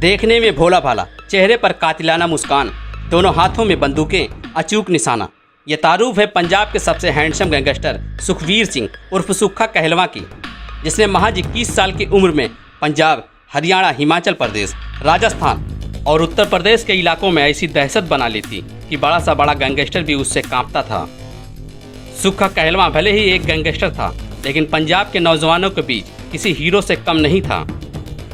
देखने में भोला भाला, चेहरे पर कातिलाना मुस्कान, दोनों हाथों में बंदूकें, अचूक निशाना। ये तारुफ है पंजाब के सबसे हैंडसम गैंगस्टर सुखवीर सिंह उर्फ सुक्खा कहलवां की, जिसने महज 21 साल की उम्र में पंजाब, हरियाणा, हिमाचल प्रदेश, राजस्थान और उत्तर प्रदेश के इलाकों में ऐसी दहशत बना ली थी कि बड़ा सा बड़ा गैंगस्टर भी उससे कांपता था। सुक्खा कहलवां भले ही एक गैंगस्टर था, लेकिन पंजाब के नौजवानों के बीच किसी हीरो से कम नहीं था।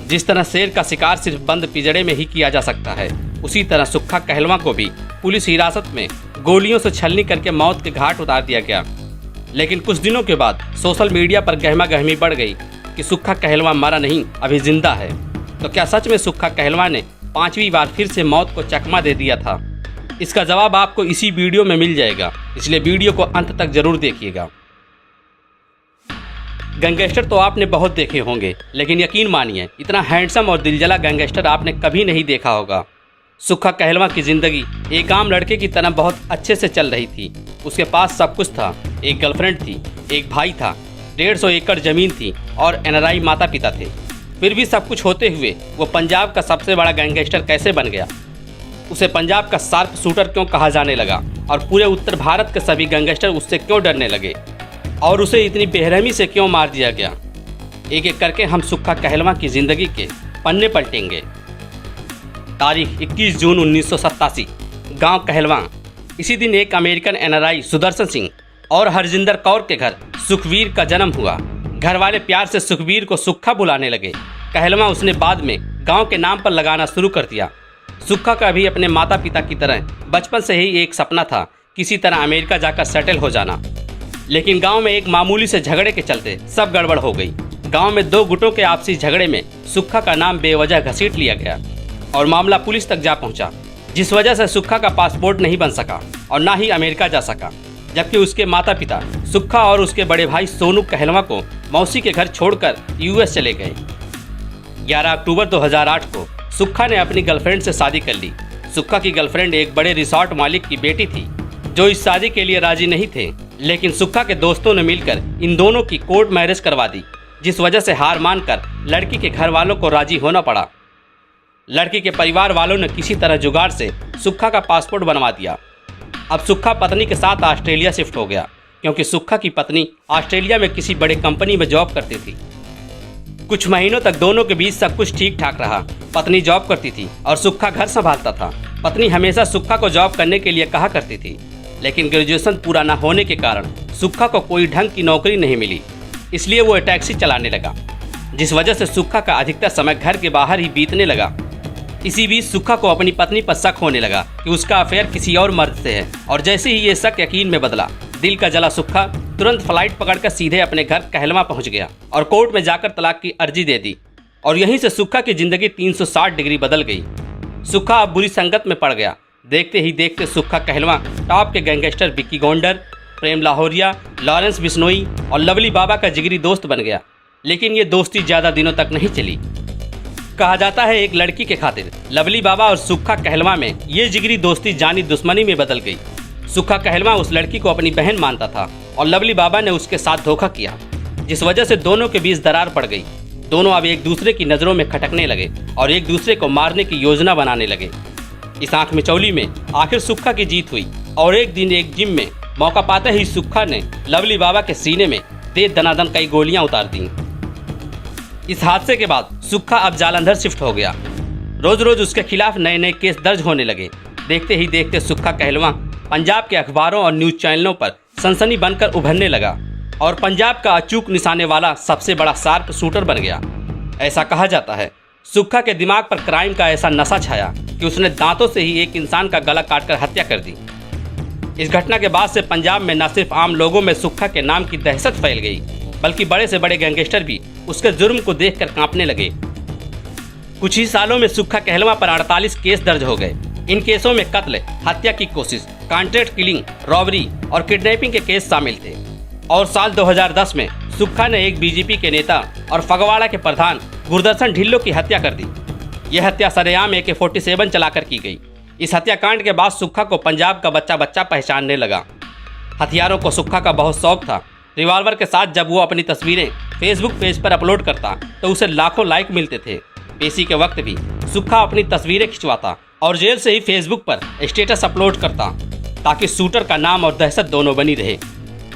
जिस तरह शेर का शिकार सिर्फ बंद पिंजड़े में ही किया जा सकता है, उसी तरह सुक्खा कहलवां को भी पुलिस हिरासत में गोलियों से छलनी करके मौत के घाट उतार दिया गया। लेकिन कुछ दिनों के बाद सोशल मीडिया पर गहमा गहमी बढ़ गई कि सुक्खा कहलवां मरा नहीं, अभी जिंदा है। तो क्या सच में सुक्खा कहलवां ने 5वीं बार फिर से मौत को चकमा दे दिया था? इसका जवाब आपको इसी वीडियो में मिल जाएगा, इसलिए वीडियो को अंत तक जरूर देखिएगा। गैंगस्टर तो आपने बहुत देखे होंगे, लेकिन यकीन मानिए इतना हैंडसम और दिलजला गैंगस्टर आपने कभी नहीं देखा होगा। सुक्खा कहलवां की जिंदगी एक आम लड़के की तरह बहुत अच्छे से चल रही थी। उसके पास सब कुछ था, एक गर्लफ्रेंड थी, एक भाई था, 150 एकड़ जमीन थी और NRI माता पिता थे। फिर भी सब कुछ होते हुए वो पंजाब का सबसे बड़ा गैंगस्टर कैसे बन गया? उसे पंजाब का शार्प शूटर क्यों कहा जाने लगा और पूरे उत्तर भारत के सभी गैंगस्टर उससे क्यों डरने लगे और उसे इतनी बेरहमी से क्यों मार दिया गया? एक एक करके हम सुक्खा कहलवां की जिंदगी के पन्ने पलटेंगे। तारीख 21 जून 1987, गांव कहलवां। इसी दिन एक अमेरिकन NRI सुदर्शन सिंह और हरजिंदर कौर के घर सुखवीर का जन्म हुआ। घर वाले प्यार से सुखवीर को सुक्खा बुलाने लगे। कहलवां उसने बाद में गांव के नाम पर लगाना शुरू कर दिया। सुक्खा का भी अपने माता पिता की तरह बचपन से ही एक सपना था, किसी तरह अमेरिका जाकर सेटल हो जाना। लेकिन गांव में एक मामूली से झगड़े के चलते सब गड़बड़ हो गई। गांव में 2 गुटों के आपसी झगड़े में सुक्खा का नाम बेवजह घसीट लिया गया और मामला पुलिस तक जा पहुंचा, जिस वजह से सुक्खा का पासपोर्ट नहीं बन सका और ना ही अमेरिका जा सका। जबकि उसके माता पिता सुक्खा और उसके बड़े भाई सोनू कहलवां को मौसी के घर छोड़कर US चले गए। 11 अक्टूबर 2008 को सुक्खा ने अपनी गर्लफ्रेंड से शादी कर ली। सुक्खा की गर्लफ्रेंड एक बड़े रिसोर्ट मालिक की बेटी थी, जो इस शादी के लिए राजी नहीं थे। लेकिन सुक्खा के दोस्तों ने मिलकर इन दोनों की कोर्ट मैरिज करवा दी, जिस वजह से हार मानकर लड़की के घर वालों को राजी होना पड़ा। लड़की के परिवार वालों ने किसी तरह जुगाड़ से सुक्खा का पासपोर्ट बनवा दिया। अब सुक्खा पत्नी के साथ ऑस्ट्रेलिया शिफ्ट हो गया, क्योंकि सुक्खा की पत्नी ऑस्ट्रेलिया में किसी बड़े कंपनी में जॉब करती थी। कुछ महीनों तक दोनों के बीच सब कुछ ठीक ठाक रहा। पत्नी जॉब करती थी और सुक्खा घर संभालता था। पत्नी हमेशा सुक्खा को जॉब करने के लिए कहा करती थी, लेकिन ग्रेजुएशन पूरा न होने के कारण सुक्खा को कोई ढंग की नौकरी नहीं मिली। इसलिए वो टैक्सी चलाने लगा, जिस वजह से सुक्खा का अधिकतर समय घर के बाहर ही बीतने लगा। इसी बीच सुक्खा को अपनी पत्नी पर शक होने लगा कि उसका अफेयर किसी और मर्द से है, और जैसे ही ये शक यकीन में बदला, दिल का जला सुक्खा तुरंत फ्लाइट पकड़कर सीधे अपने घर कहलवां पहुंच गया और कोर्ट में जाकर तलाक की अर्जी दे दी। और यहीं से सुक्खा की जिंदगी 360 डिग्री बदल गई। सुक्खा अब बुरी संगत में पड़ गया। देखते ही देखते सुक्खा कहलवां टॉप के गैंगस्टर विक्की गोंडर, प्रेम लाहौरिया, लॉरेंस बिश्नोई और लवली बाबा का जिगरी दोस्त बन गया। लेकिन ये दोस्ती ज़्यादा दिनों तक नहीं चली। कहा जाता है एक लड़की के खातिर लवली बाबा और सुक्खा कहलवां में ये जिगरी दोस्ती जानी दुश्मनी में बदल गई। सुक्खा कहलवां उस लड़की को अपनी बहन मानता था और लवली बाबा ने उसके साथ धोखा किया, जिस वजह से दोनों के बीच दरार पड़ गई। दोनों अब एक दूसरे की नज़रों में खटकने लगे और एक दूसरे को मारने की योजना बनाने लगे। इस आंख मिचौली में आखिर सुक्खा की जीत हुई और एक दिन एक जिम में मौका पाते ही सुक्खा ने लवली बाबा के सीने में दे दनादन कई गोलियां उतार दी। इस हादसे के बाद सुक्खा अब जालंधर शिफ्ट हो गया। रोज रोज उसके खिलाफ नए नए केस दर्ज होने लगे। देखते ही देखते सुक्खा कहलवां पंजाब के अखबारों और न्यूज चैनलों पर सनसनी बनकर उभरने लगा और पंजाब का अचूक निशाने वाला सबसे बड़ा शार्प शूटर बन गया। ऐसा कहा जाता है सुक्खा के दिमाग पर क्राइम का ऐसा नशा छाया कि उसने दांतों से ही एक इंसान का गला काटकर हत्या कर दी। इस घटना के बाद से पंजाब में न सिर्फ आम लोगों में सुक्खा के नाम की दहशत फैल गई, बल्कि बड़े से बड़े गैंगस्टर भी उसके जुर्म को देखकर कांपने लगे। कुछ ही सालों में सुक्खा कहलवां पर 48 केस दर्ज हो गए। इन केसों में कत्ल, हत्या की कोशिश, कॉन्ट्रैक्ट किलिंग, रॉबरी और किडनैपिंग के केस शामिल थे। और साल 2010 में सुक्खा ने एक BJP के नेता और फगवाड़ा के प्रधान गुरदर्शन ढिल्लो की हत्या कर दी। यह हत्या सरेआम AK-47 चलाकर की गई। इस हत्याकांड के बाद सुक्खा को पंजाब का बच्चा बच्चा पहचानने लगा। हथियारों को सुक्खा का बहुत शौक था। रिवॉल्वर के साथ जब वो अपनी तस्वीरें फेसबुक पेज पर अपलोड करता तो उसे लाखों लाइक मिलते थे। पेशी के वक्त भी सुक्खा अपनी तस्वीरें खिंचवाता और जेल से ही फेसबुक पर स्टेटस अपलोड करता ताकि शूटर का नाम और दहशत दोनों बनी रहे।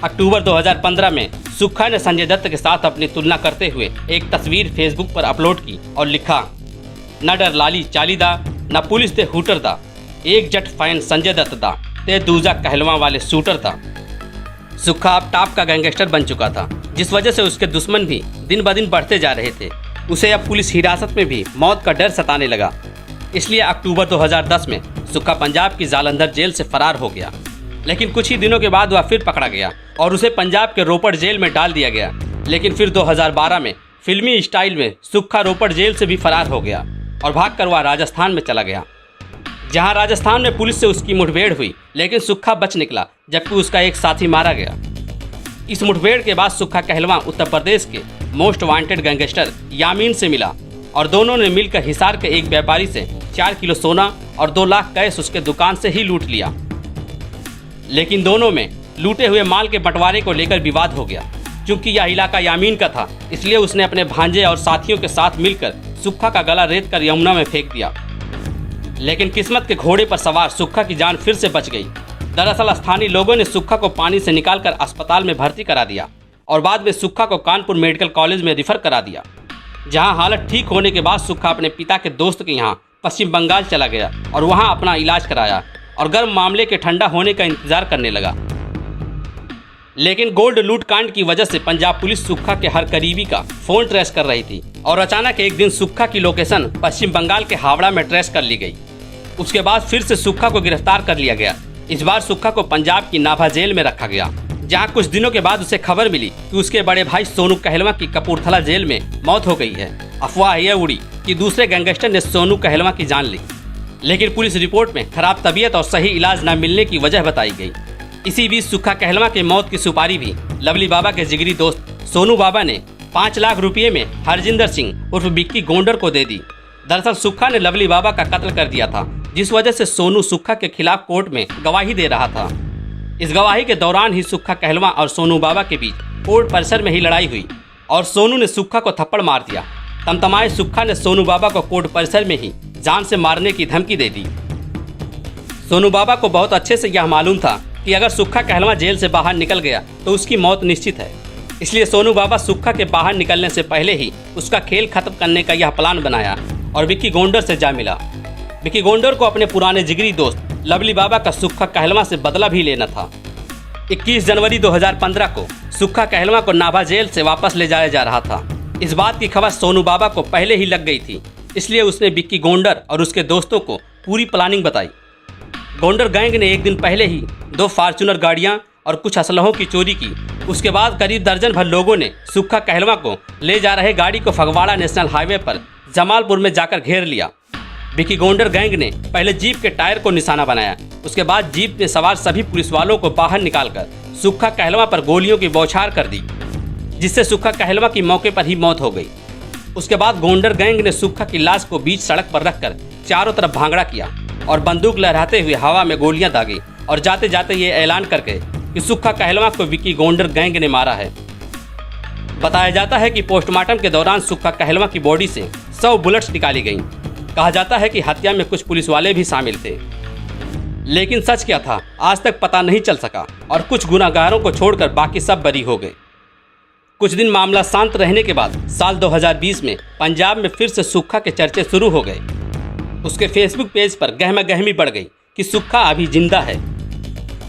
अक्टूबर 2015 में सुक्खा ने संजय दत्त के साथ अपनी तुलना करते हुए एक तस्वीर फेसबुक पर अपलोड की और लिखा, न डर लाली चाली दा, न पुलिस दे हूटर दा, एक जट फैन संजय दत्त दा, ते दूजा कहलवा वाले शूटर दा। सुक्खा अब टॉप का गैंगस्टर बन चुका था, जिस वजह से उसके दुश्मन भी दिन ब दिन बढ़ते जा रहे थे। उसे अब पुलिस हिरासत में भी मौत का डर सताने लगा। इसलिए अक्टूबर 2010 में सुक्खा पंजाब की जालंधर जेल से फरार हो गया, लेकिन कुछ ही दिनों के बाद वह फिर पकड़ा गया और उसे पंजाब के रोपड़ जेल में डाल दिया गया। लेकिन फिर 2012 में फिल्मी स्टाइल में सुक्खा रोपड़ जेल से भी फरार हो गया और भागकर वह राजस्थान में चला गया, जहां राजस्थान में पुलिस से उसकी मुठभेड़ हुई, लेकिन सुक्खा बच निकला, जबकि उसका एक साथी मारा गया। इस मुठभेड़ के बाद सुक्खा कहलवा उत्तर प्रदेश के मोस्ट वांटेड गैंगस्टर यामीन से मिला और दोनों ने मिलकर हिसार के एक व्यापारी से 4 किलो सोना और 2 लाख कैश उसके दुकान से ही लूट लिया। लेकिन दोनों में लूटे हुए माल के बंटवारे को लेकर विवाद हो गया। चूंकि यह इलाका यामीन का था, इसलिए उसने अपने भांजे और साथियों के साथ मिलकर सुक्खा का गला रेत कर यमुना में फेंक दिया। लेकिन किस्मत के घोड़े पर सवार सुक्खा की जान फिर से बच गई। दरअसल स्थानीय लोगों ने सुक्खा को पानी से निकालकर अस्पताल में भर्ती करा दिया और बाद में सुक्खा को कानपुर मेडिकल कॉलेज में रिफर करा दिया, जहां हालत ठीक होने के बाद सुक्खा अपने पिता के दोस्त के यहाँ पश्चिम बंगाल चला गया और वहां अपना इलाज कराया और गर्म मामले के ठंडा होने का इंतजार करने लगा। लेकिन गोल्ड लूट कांड की वजह से पंजाब पुलिस सुक्खा के हर करीबी का फोन ट्रेस कर रही थी और अचानक एक दिन सुक्खा की लोकेशन पश्चिम बंगाल के हावड़ा में ट्रेस कर ली गई। उसके बाद फिर से सुक्खा को गिरफ्तार कर लिया गया। इस बार सुक्खा को पंजाब की नाभा जेल में रखा गया, जहां कुछ दिनों के बाद उसे खबर मिली कि उसके बड़े भाई सोनू कहलवा की कपूरथला जेल में मौत हो गई है। अफवाह यह उड़ी कि दूसरे गैंगस्टर ने सोनू कहलवा की जान ली, लेकिन पुलिस रिपोर्ट में खराब तबीयत और सही इलाज न मिलने की वजह बताई गई। इसी बीच सुक्खा कहलवा की मौत की सुपारी भी लवली बाबा के जिगरी दोस्त सोनू बाबा ने 5 लाख रुपये में हरजिंदर सिंह उर्फ बिक्की गोंडर को दे दी। दरअसल सुक्खा ने लवली बाबा का कत्ल कर दिया था, जिस वजह से सोनू सुक्खा के खिलाफ कोर्ट में गवाही दे रहा था। इस गवाही के दौरान ही सुक्खा कहलवा और सोनू बाबा के बीच कोर्ट परिसर में ही लड़ाई हुई और सोनू ने सुक्खा को थप्पड़ मार दिया। तमतमाए सुक्खा ने सोनू बाबा को कोर्ट परिसर में ही जान से मारने की धमकी दे दी। सोनू बाबा को बहुत अच्छे से यह मालूम था कि अगर सुक्खा कहलवा जेल से बाहर निकल गया तो उसकी मौत निश्चित है। इसलिए सोनू बाबा सुक्खा के बाहर निकलने से पहले ही उसका खेल खत्म करने का यह प्लान बनाया और विक्की गोंडर से जा मिला। विक्की गोंडर को अपने पुराने जिगरी दोस्त लवली बाबा का सुक्खा कहलवा से बदला भी लेना था। 21 जनवरी 2015 को सुक्खा कहलवा को नाभा जेल से वापस ले जाया जा रहा था। इस बात की खबर सोनू बाबा को पहले ही लग गई थी, इसलिए उसने विक्की गोंडर और उसके दोस्तों को पूरी प्लानिंग बताई। गोंडर गैंग ने एक दिन पहले ही 2 फॉर्च्यूनर गाड़ियां और कुछ असलहों की चोरी की। उसके बाद करीब दर्जन भर लोगों ने सुक्खा कहलवा को ले जा रहे गाड़ी को फगवाड़ा नेशनल हाईवे पर जमालपुर में जाकर घेर लिया। विक्की गोंडर गैंग ने पहले जीप के टायर को निशाना बनाया। उसके बाद जीप में सवार सभी पुलिस वालों को बाहर निकालकर सुक्खा कहलवा पर गोलियों की बौछार कर दी, जिससे सुक्खा कहलवा की मौके पर ही मौत हो गई। उसके बाद गोंडर गैंग ने सुक्खा की लाश को बीच सड़क पर रखकर चारों तरफ भांगड़ा किया और बंदूक लहराते हुए हवा में गोलियां दागी और जाते जाते ये ऐलान करके कि सुक्खा कहलवा को विक्की गोंडर गैंग ने मारा है। बताया जाता है कि पोस्टमार्टम के दौरान सुक्खा कहलवा की बॉडी से 100 बुलेट्स निकाली गईं। कहा जाता है कि हत्या में कुछ पुलिस वाले भी शामिल थे, लेकिन सच क्या था आज तक पता नहीं चल सका और कुछ गुनाहगारों को छोड़कर बाकी सब बरी हो गए। कुछ दिन मामला शांत रहने के बाद साल 2020 में पंजाब में फिर से सुक्खा के चर्चे शुरू हो गए। उसके फेसबुक पेज पर गहमा गहमी बढ़ गई कि सुक्खा अभी जिंदा है।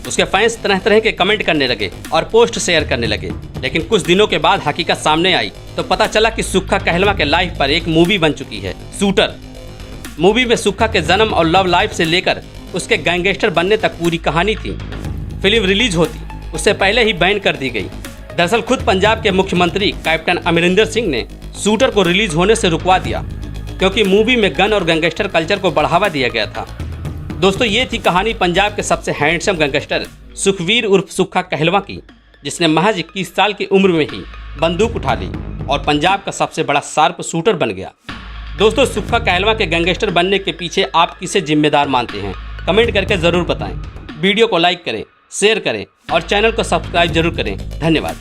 उसके फैंस तरह तरह के कमेंट करने लगे और पोस्ट शेयर करने लगे। लेकिन कुछ दिनों के बाद हकीकत सामने आई तो पता चला कि सुक्खा कहलवा के लाइफ पर एक मूवी बन चुकी है, शूटर। मूवी में सुक्खा के जन्म और लव लाइफ से लेकर उसके गैंगस्टर बनने तक पूरी कहानी थी। फिल्म रिलीज होती उससे पहले ही बैन कर दी गई। दरअसल खुद पंजाब के मुख्यमंत्री कैप्टन अमरिंदर सिंह ने शूटर को रिलीज होने से रुकवा दिया, क्योंकि मूवी में गन और गैंगस्टर कल्चर को बढ़ावा दिया गया था। दोस्तों, ये थी कहानी पंजाब के सबसे हैंडसम गैंगस्टर सुखवीर उर्फ सुक्खा कहलवा की, जिसने महज 21 साल की उम्र में ही बंदूक उठा ली और पंजाब का सबसे बड़ा शार्प शूटर बन गया। दोस्तों, सुक्खा कहलवा के गैंगस्टर बनने के पीछे आप किसे जिम्मेदार मानते हैं? कमेंट करके ज़रूर बताएं। वीडियो को लाइक करें, शेयर करें और चैनल को सब्सक्राइब जरूर करें। धन्यवाद।